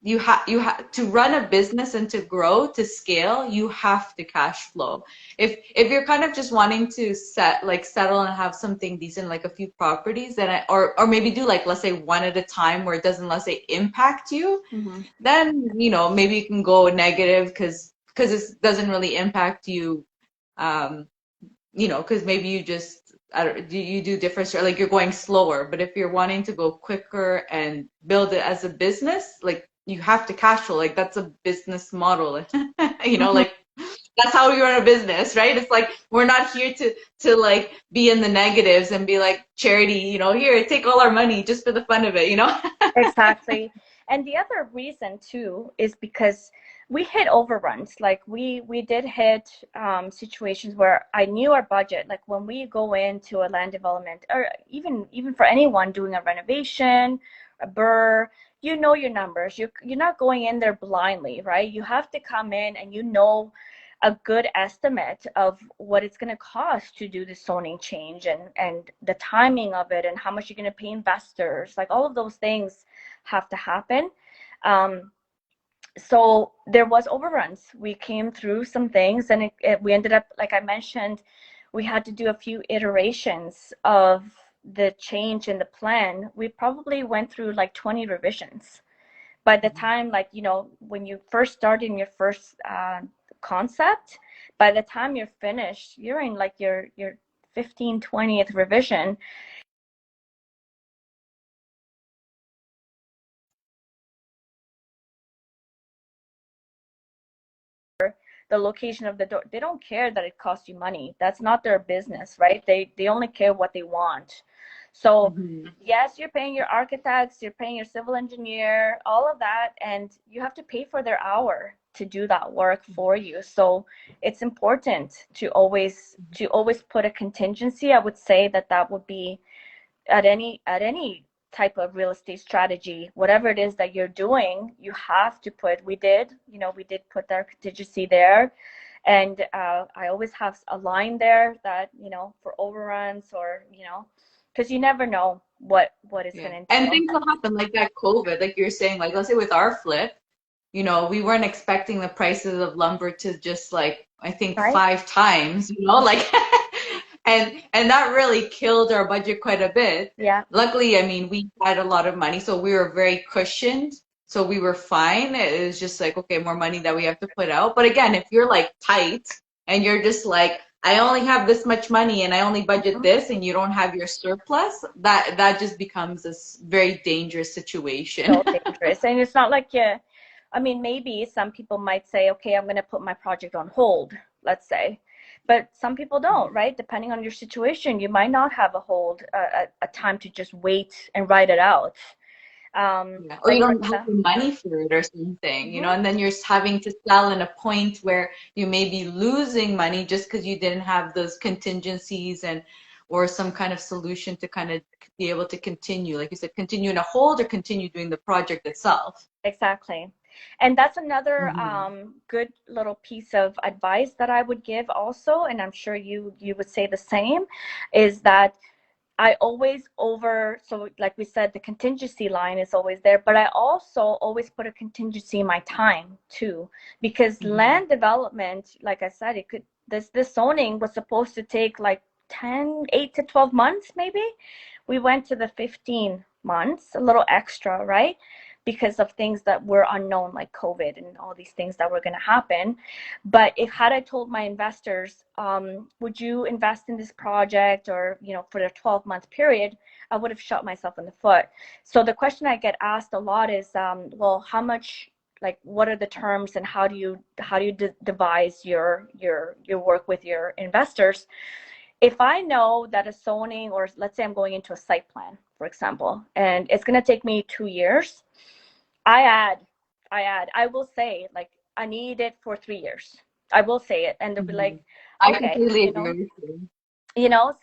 you have to run a business and to grow to scale, you have to cash flow. If you're kind of just wanting to settle and have something decent, like a few properties, then or maybe do like, let's say, one at a time where it doesn't, let's say, impact you, then maybe you can go negative because it doesn't really impact you, because maybe you just, I don't, you do different, like you're going slower. But if you're wanting to go quicker and build it as a business, like you have to cash flow. Like that's a business model, like that's how we run a business, right? It's like we're not here to like be in the negatives and be like charity, here, take all our money just for the fun of it. Exactly. And the other reason too is because we hit overruns. Like we did hit situations where I knew our budget. Like when we go into a land development, or even for anyone doing a renovation, a burr, you know your numbers. You're not going in there blindly, right? You have to come in and a good estimate of what it's going to cost to do the zoning change and the timing of it and how much you're going to pay investors. Like all of those things have to happen. So there was overruns. We came through some things and we ended up, like I mentioned, we had to do a few iterations of the change in the plan. We probably went through like 20 revisions by the time, like, when you first start in your first concept, by the time you're finished, you're in like your 15, 20th revision. the location of the door. They don't care that it costs you money. That's not their business, right? They only care what they want. So yes, you're paying your architects, you're paying your civil engineer, all of that, and you have to pay for their hour to do that work for you. So it's important to always put a contingency. I would say that would be at any type of real estate strategy, whatever it is that you're doing, you have to put. We did put our contingency there, and I always have a line there that, for overruns, or because you never know what it's going to And entail. things will happen like that COVID, like you're saying, like let's say with our flip, we weren't expecting the prices of lumber to just like I think Right? 5 times, like and that really killed our budget quite a bit. Yeah. Luckily, I mean, we had a lot of money, so we were very cushioned. So we were fine. It was just like, okay, more money that we have to put out. But again, if you're like tight and you're just like, I only have this much money and I only budget this, and you don't have your surplus, that just becomes this very dangerous situation. So dangerous. And it's not like I mean, maybe some people might say, okay, I'm going to put my project on hold, let's say. But some people don't, right? Depending on your situation, you might not have a hold, a time to just wait and write it out. Yeah. Or you Like for don't have example, the money for it or something, mhm. and then you're having to sell in a point where you may be losing money just because you didn't have those contingencies and or some kind of solution to kind of be able to continue, like you said, continue in a hold or continue doing the project itself. Exactly. And that's another Hmm. good little piece of advice that I would give also, and I'm sure you would say the same, is that I always so like we said, the contingency line is always there, but I also always put a contingency in my time too, because Hmm. land development, like I said, this zoning was supposed to take like 8 to 12 months maybe. We went to the 15 months, a little extra, right? Because of things that were unknown, like COVID and all these things that were going to happen. But if had I told my investors, would you invest in this project, or for the 12-month period, I would have shot myself in the foot. So the question I get asked a lot is, well, how much, like, what are the terms, and how do you devise your work with your investors? If I know that a zoning, or let's say I'm going into a site plan, for example, and it's going to take me 2 years, I add, I will say, like, I need it for 3 years. I will say it, and they'll be Hmm. like, I okay, completely agree with you.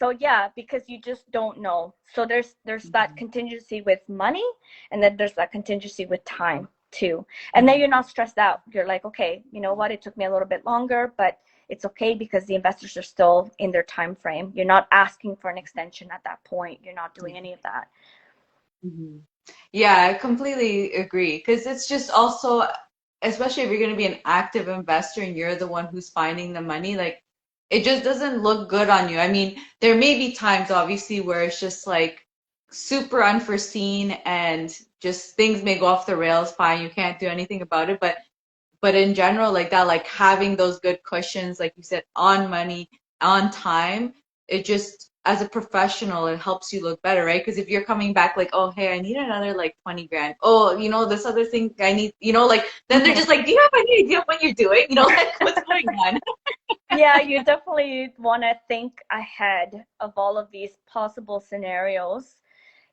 so yeah, because you just don't know. So there's that Hmm. contingency with money, and then there's that contingency with time too. And then Hmm. you're not stressed out. You're like, okay, you know what? It took me a little bit longer, but it's okay because the investors are still in their time frame. You're not asking for an extension at that point. You're not doing any of that. Hmm. Yeah, I completely agree. Because it's just also, especially if you're going to be an active investor and you're the one who's finding the money, like it just doesn't look good on you. I mean, there may be times, obviously, where it's just like super unforeseen and just things may go off the rails, fine, you can't do anything about it. But in general, like that, like having those good cushions, like you said, on money, on time, it just, as a professional, it helps you look better, right? Because if you're coming back like, oh, hey, I need another like 20 grand. Oh, this other thing I need, like, then they're just Mhm. like, do you have any idea what you're doing? Like what's going on? Yeah, you definitely want to think ahead of all of these possible scenarios,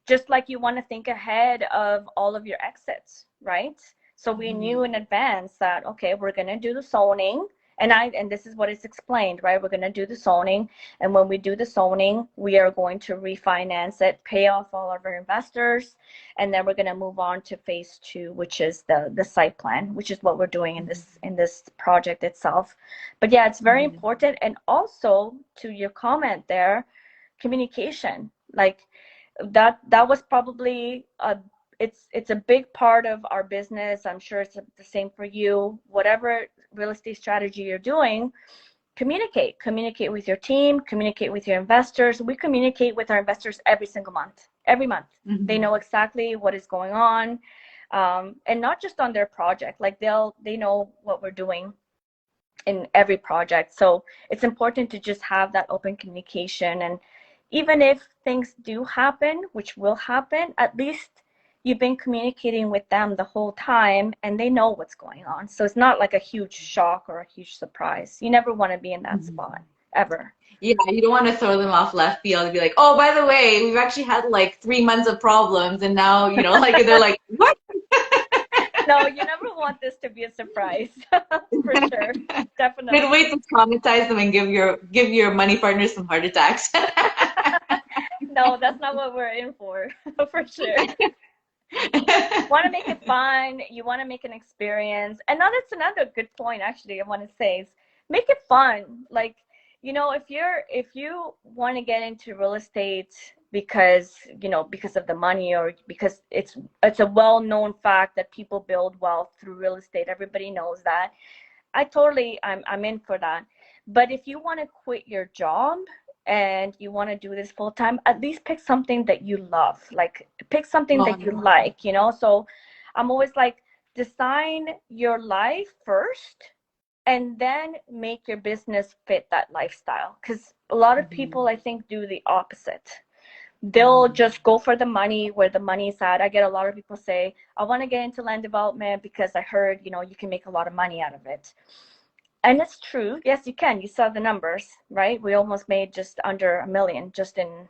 just like you want to think ahead of all of your exits, right? So we knew Mhm. in advance that, okay, we're going to do the zoning, and this is what is explained, right? We're going to do the zoning, and when we do the zoning, we are going to refinance it, pay off all of our investors, and then we're going to move on to phase two, which is the site plan, which is what we're doing in this project itself. But yeah, it's very Mhm. important. And also, to your comment there, communication, like, that was probably it's a big part of our business. I'm sure it's the same for you. Whatever real estate strategy you're doing, communicate with your team, communicate with your investors. We communicate with our investors every month. They Mhm. know exactly what is going on, and not just on their project. Like, they know what we're doing in every project. So it's important to just have that open communication. And even if things do happen, which will happen, at least you've been communicating with them the whole time and they know what's going on. So it's not like a huge shock or a huge surprise. You never want to be in that Mhm. spot ever. Yeah, you don't want to throw them off left field and be like, oh, by the way, we've actually had like 3 months of problems, and now, like they're like, what? No, you never want this to be a surprise. For sure. Good Definitely. way to traumatize them and give your money partners some heart attacks. No, that's not what we're in for. For sure. Want to make it fun. You want to make an experience. And now that's another good point actually I want to say is make it fun. Like, if you want to get into real estate because, because of the money or because it's a well-known fact that people build wealth through real estate. Everybody knows that. I'm in for that. But if you want to quit your job and you want to do this full time, at least pick something that you love. Like pick something that you 100%. like. So I'm always like, design your life first and then make your business fit that lifestyle. Because a lot of people, Mhm. I think, do the opposite. They'll Mhm. just go for the money where the money is at. I get a lot of people say, I want to get into land development because I heard, you can make a lot of money out of it. And it's true. Yes, you can. You saw the numbers, right? We almost made just under 1 million just in,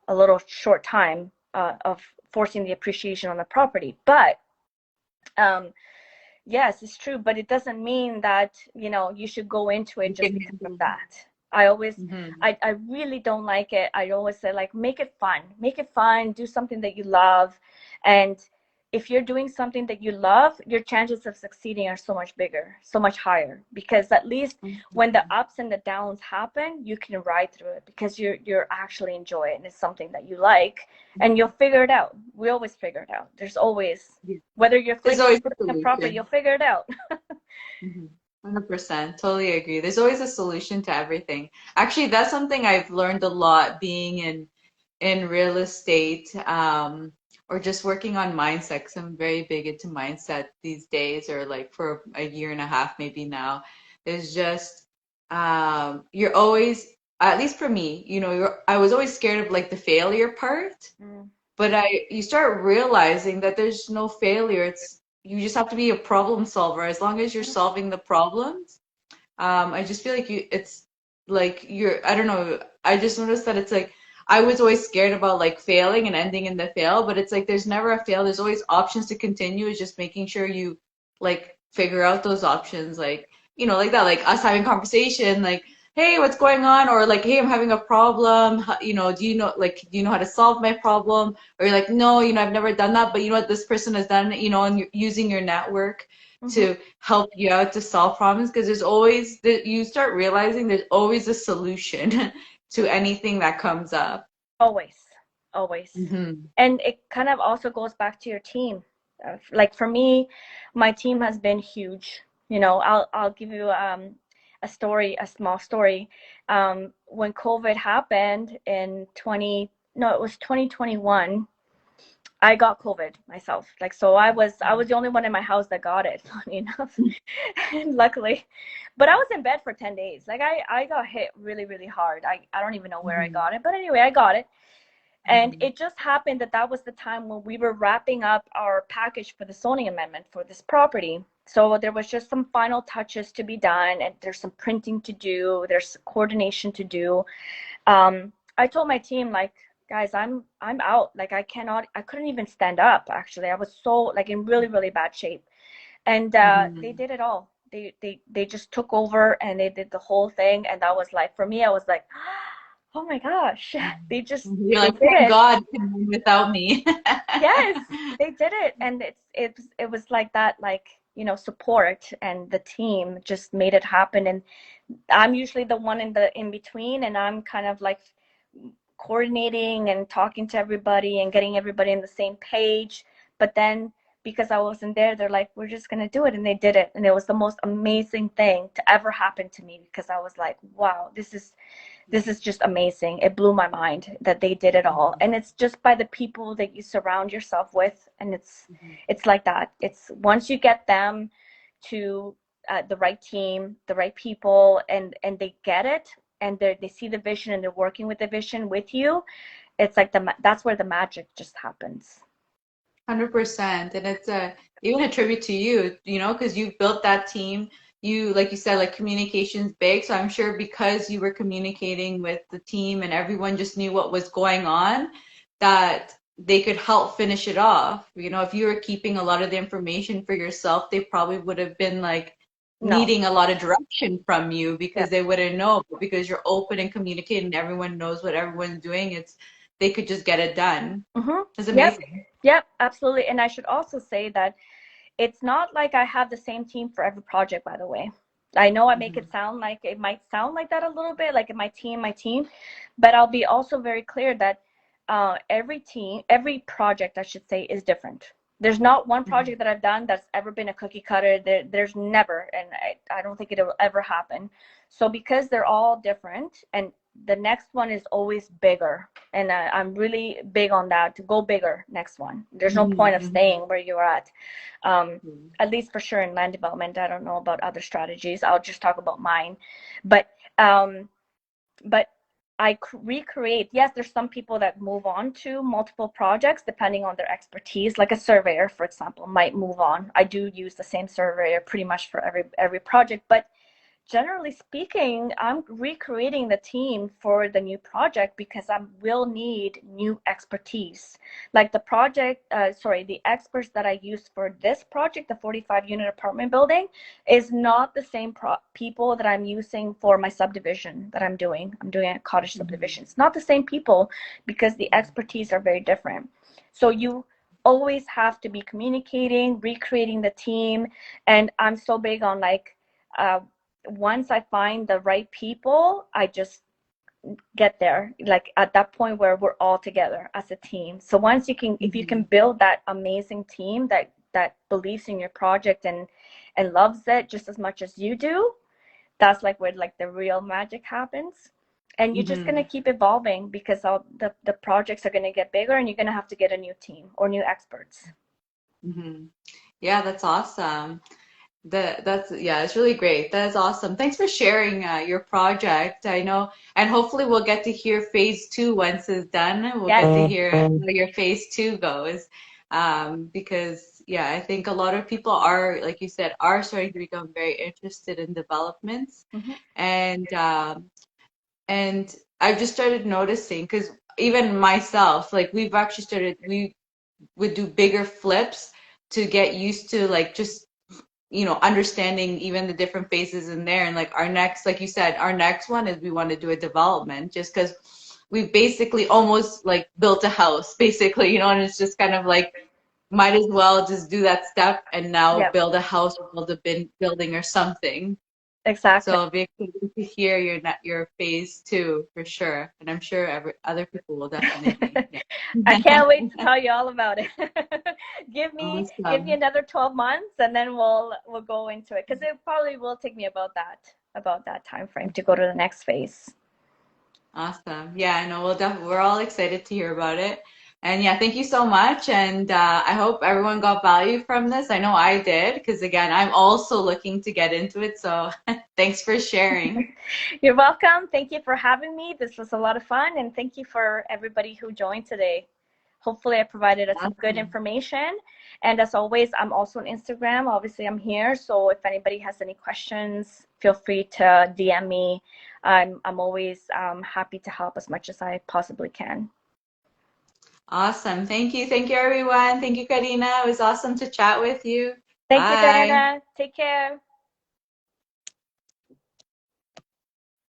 a little short time of forcing the appreciation on the property. But um, yes, it's true. But it doesn't mean that, you should go into it You just can because of do. that. I always, Mhm. I really don't like it. I always say, like, make it fun, do something that you love. And if you're doing something that you love, your chances of succeeding are so much bigger, so much higher, because at least when the ups and the downs happen, you can ride through it because you're actually enjoy it and it's something that you like, and you'll figure it out. We always figure it out. There's always, Yeah. whether you're There's flipping always a a property, solution. you'll figure it out. 100%. Totally agree. There's always a solution to everything. Actually, that's something I've learned a lot being in real estate, or just working on mindset. 'Cause I'm very big into mindset these days, or like for a year and a half maybe now. Is just you're always, at least for me, I was always scared of like the failure part. Mm. But you start realizing that there's no failure. You just have to be a problem solver. As long as you're solving the problems, I just feel like it's like I don't know. I just noticed that it's like I was always scared about like failing and ending in the fail, but it's like there's never a fail. There's always options to continue. It's just making sure you like figure out those options, like like that, like us having conversation, like, hey, what's going on? Or like, hey, I'm having a problem. Do you know how to solve my problem? Or you're like, no, I've never done that, but you know what, this person has done it, and you're using your network Hmm. to help you out to solve problems, because there's always you start realizing there's always a solution to anything that comes up. Always, always. Hmm. And it kind of also goes back to your team. Like for me, my team has been huge. I'll give you a story, a small story. When COVID happened in 20, no, it was 2021. I got COVID myself. Like, so I was the only one in my house that got it, funny enough. Luckily. But I was in bed for 10 days. Like I got hit really, really hard. I don't even know where I Hmm. got it. But anyway, I got it. And Hmm. it just happened that that was the time when we were wrapping up our package for the zoning amendment for this property. So there was just some final touches to be done, and there's some printing to do, there's coordination to do. I told my team, like, guys, I'm out. Like I couldn't even stand up actually. I was so like in really, really bad shape. And they Hmm. did it all. They just took over and they did the whole thing. And that was like, for me, I was like, oh my gosh, You're they like, did thank it. God you can win without me. Yes, they did it. And it was like that, like, support, and the team just made it happen. And I'm usually the one in between, and I'm kind of like coordinating and talking to everybody and getting everybody on the same page. But then because I wasn't there, they're like, we're just gonna do it, and they did it. And it was the most amazing thing to ever happen to me, because I was like, wow, this is just amazing. It blew my mind that they did it all. And it's just by the people that you surround yourself with. And it's like that. It's once you get them to the right team, the right people, and they get it, and they see the vision, and they're working with the vision with you. It's like that's where the magic just happens. 100%. And it's even a tribute to you, you know, because you've built that team. You, like you said, like communication's big. So I'm sure because you were communicating with the team and everyone just knew what was going on, that they could help finish it off. You know, if you were keeping a lot of the information for yourself, they probably would have been like No. needing a lot of direction from you Yeah. because they wouldn't know. But because you're open and communicating, everyone knows what everyone's doing. It's they could just get it done. Mm-hmm. It's Yep. amazing. Yep. Absolutely. And I should also say that it's not like I have the same team for every project, by the way. I know I make Mhm. it might sound like that a little bit, like in my team, but I'll be also very clear that every project, I should say, is different. There's not one Mhm. project that I've done that's ever been a cookie cutter. There's never, and I don't think it'll ever happen. So because they're all different, and the next one is always bigger, and I'm really big on that, to go bigger next one. There's no point of Mhm. staying where you're um, Mhm. at least for sure in land development. I don't know about other strategies. I'll just talk about mine. But um, but I recreate. Yes, there's some people that move on to multiple projects depending on their expertise. Like a surveyor, for example, might move on. I do use the same surveyor pretty much for every project, but generally speaking, I'm recreating the team for the new project because I will need new expertise. Like the experts that I used for this project, the 45 unit apartment building, is not the same people that I'm using for my subdivision that I'm doing. I'm doing a cottage Mhm. subdivision. It's not the same people because the expertise are very different. So you always have to be communicating, recreating the team, and I'm so big on like, uh, once I find the right people, I just get there. Like at that point where we're all together as a team. So once if you can Mhm. build that amazing team that believes in your project and loves it just as much as you do, that's like where like the real magic happens. And you're just gonna Mhm. keep evolving because all the projects are gonna get bigger, and you're gonna have to get a new team or new experts. Mhm. Yeah, that's awesome. That's yeah, it's really great. That's awesome. Thanks for sharing your project. I know, and hopefully we'll get to hear phase two once it's done. We'll Yes. get to hear how your phase two goes. Because yeah, I think a lot of people are, like you said, are starting to become very interested in developments, Hmm. and and I've just started noticing because even myself, like we would do bigger flips to get used to like just understanding even the different phases in there. And like our next, like you said, our next one is we want to do a development just because we basically almost like built a house, basically, and it's just kind of like might as well just do that step and now Yeah, build a house or build a building or something. So exactly. it'll be exciting to hear your phase two for sure. And I'm sure other people will definitely. Yeah. I can't wait to tell you all about it. Give me Awesome. another 12 months, and then we'll go into it, because it probably will take me about that time frame to go to the next phase. Awesome. Yeah, I know we're all excited to hear about it. And yeah, thank you so much. And I hope everyone got value from this. I know I did, because again, I'm also looking to get into it. So thanks for sharing. You're welcome. Thank you for having me. This was a lot of fun, and thank you for everybody who joined today. Hopefully, I provided us some good Awesome. information. And as always, I'm also on Instagram. Obviously, I'm here. So if anybody has any questions, feel free to DM me. I'm always happy to help as much as I possibly can. Awesome. Thank you. Thank you, everyone. Thank you, Karina. It was awesome to chat with you. Thank you, Bye. Diana. Take care.